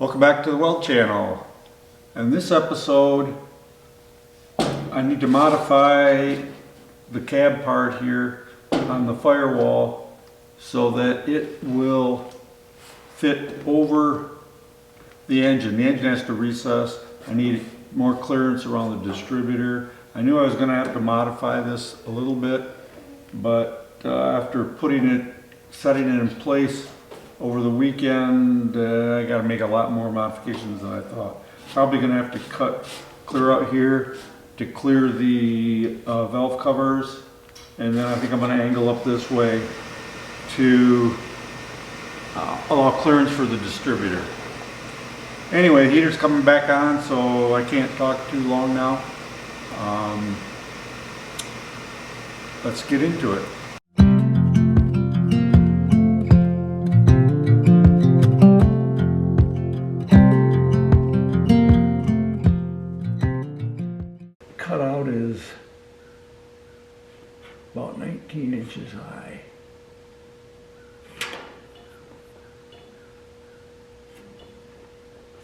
Welcome back to the WeLD channel. In this episode, I need to modify the cab part here on the firewall so that it will fit over the engine. The engine has to recess. I need more clearance around the distributor. I knew I was going to have to modify this a little bit, but after setting it in place over the weekend, I got to make a lot more modifications than I thought. Probably going to have to clear out here to clear the valve covers, and then I think I'm going to angle up this way to allow clearance for the distributor. Anyway, the heater's coming back on, so I can't talk too long now. Let's get into it. Cutout is about 19 inches high.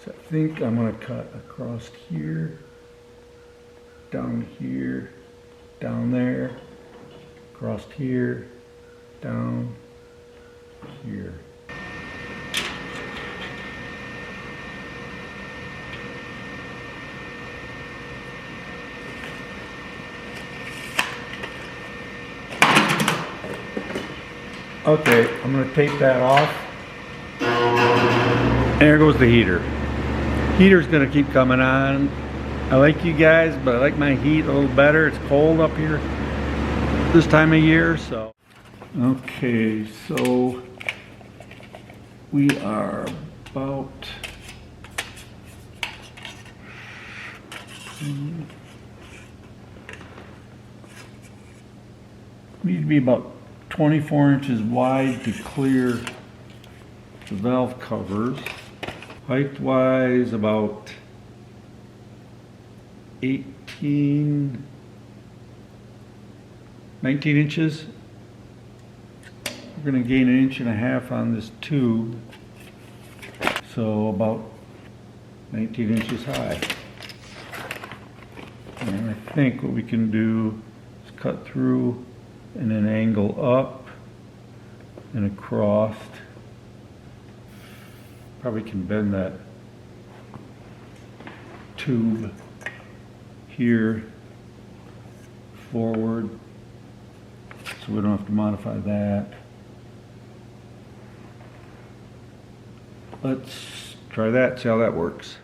So I think I'm going to cut across here, down there, across here, down here. Okay, I'm going to tape that off. There goes the heater. Heater's going to keep coming on. I like you guys, but I like my heat a little better. It's cold up here this time of year, so. Okay, so we are about need to be about 24 inches wide to clear the valve covers. Height wise about 19 inches. We're going to gain 1.5 inches on this tube, so about 19 inches high. And I think what we can do is cut through and then angle up and across. Probably can bend that tube here forward so we don't have to modify that. Let's try that, see how that works.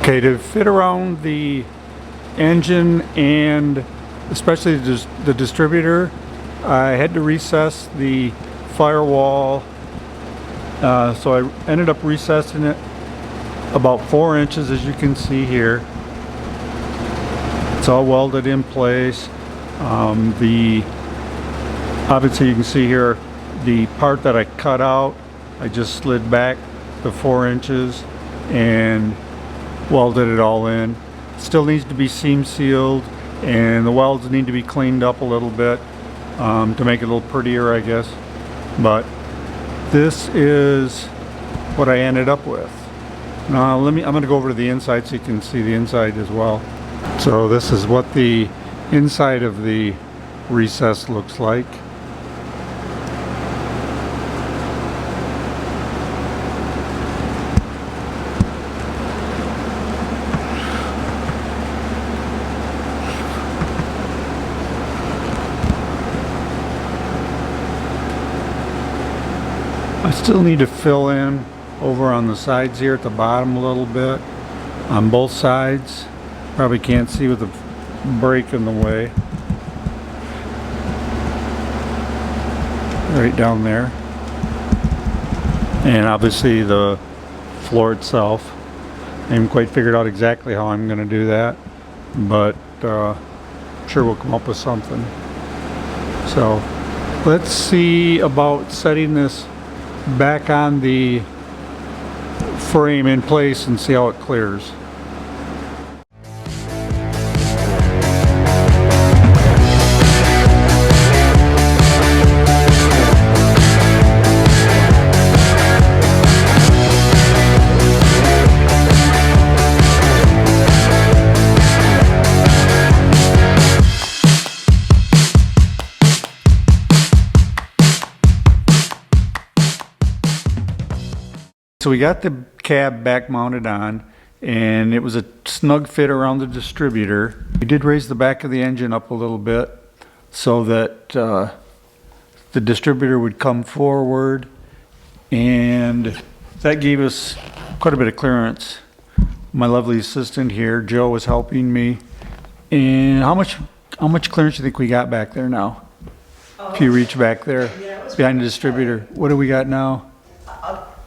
Okay, to fit around the engine and especially the distributor, I had to recess the firewall, so I ended up recessing it about 4 inches, as you can see here. It's all welded in place. Obviously you can see here the part that I cut out, I just slid back the 4 inches and welded it all in. Still needs to be seam sealed, and the welds need to be cleaned up a little bit to make it a little prettier, I guess. But this is what I ended up with. Now I'm going to go over to the inside so you can see the inside as well. So this is what the inside of the recess looks like. I still need to fill in over on the sides here at the bottom a little bit on both sides. Probably can't see with the brake in the way. Right down there. And obviously the floor itself. I haven't quite figured out exactly how I'm going to do that, but I'm sure we'll come up with something. So let's see about setting this back on the frame in place and see how it clears. So we got the cab back mounted on, and it was a snug fit around the distributor. We did raise the back of the engine up a little bit so that the distributor would come forward, and that gave us quite a bit of clearance. My lovely assistant here, Joe, was helping me. And how much clearance do you think we got back there now? If you reach back there behind the distributor, what do we got now?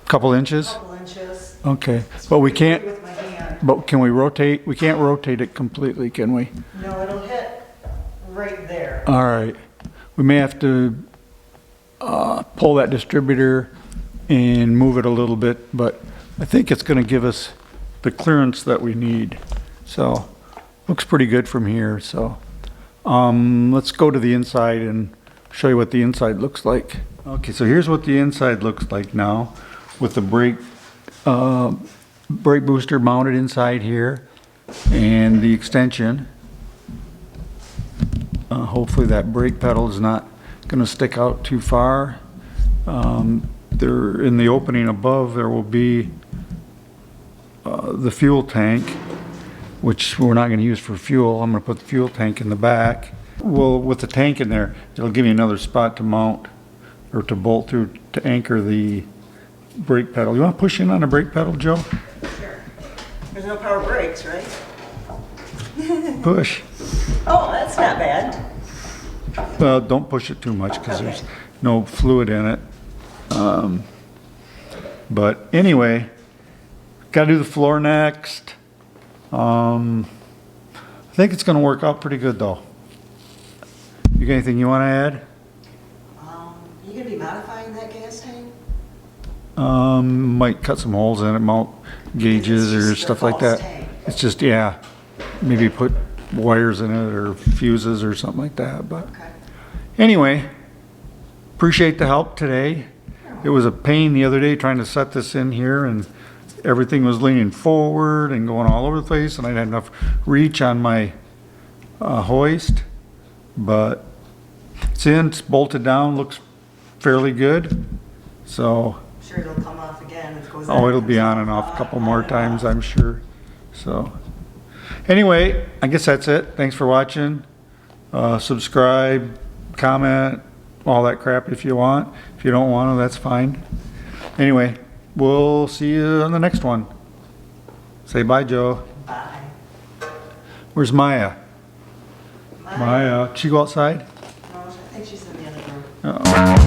Couple inches? Couple inches. Okay, but we can't, With my hand. but can we rotate? We can't rotate it completely, can we? No, it'll hit right there. All right. We may have to pull that distributor and move it a little bit, but I think it's going to give us the clearance that we need. So, looks pretty good from here. So, let's go to the inside and show you what the inside looks like. Okay, so here's what the inside looks like now, with the brake booster mounted inside here and the extension. Hopefully that brake pedal is not going to stick out too far. There in the opening above there will be the fuel tank, which we're not going to use for fuel. I'm going to put the fuel tank in the back. Well, with the tank in there, it'll give me another spot to mount or to bolt through to anchor the brake pedal. You want to push in on the brake pedal, Joe? Sure. There's no power brakes, right? Push. Oh, that's not bad. Well, don't push it too much because there's no fluid in it. But anyway, got to do the floor next. I think it's going to work out pretty good though. You got anything you want to add? You gonna be modifying that gas tank? Might cut some holes in it, mount gauges or stuff like that. Tank. It's just, yeah, maybe put wires in it or fuses or something like that. But Okay. anyway, appreciate the help today. It was a pain the other day trying to set this in here, and everything was leaning forward and going all over the place, and I didn't have enough reach on my hoist. But it's in, it's bolted down, looks fairly good. So, Sure it'll come off again. It goes oh, it'll be on and off a couple more times, I'm sure. So, anyway, I guess that's it. Thanks for watching. Subscribe, comment, all that crap if you want. If you don't want to, that's fine. Anyway, we'll see you on the next one. Say bye, Joe. Where's Maya? Mine? Maya, she go outside? No, I think she's in the other room. Uh-oh.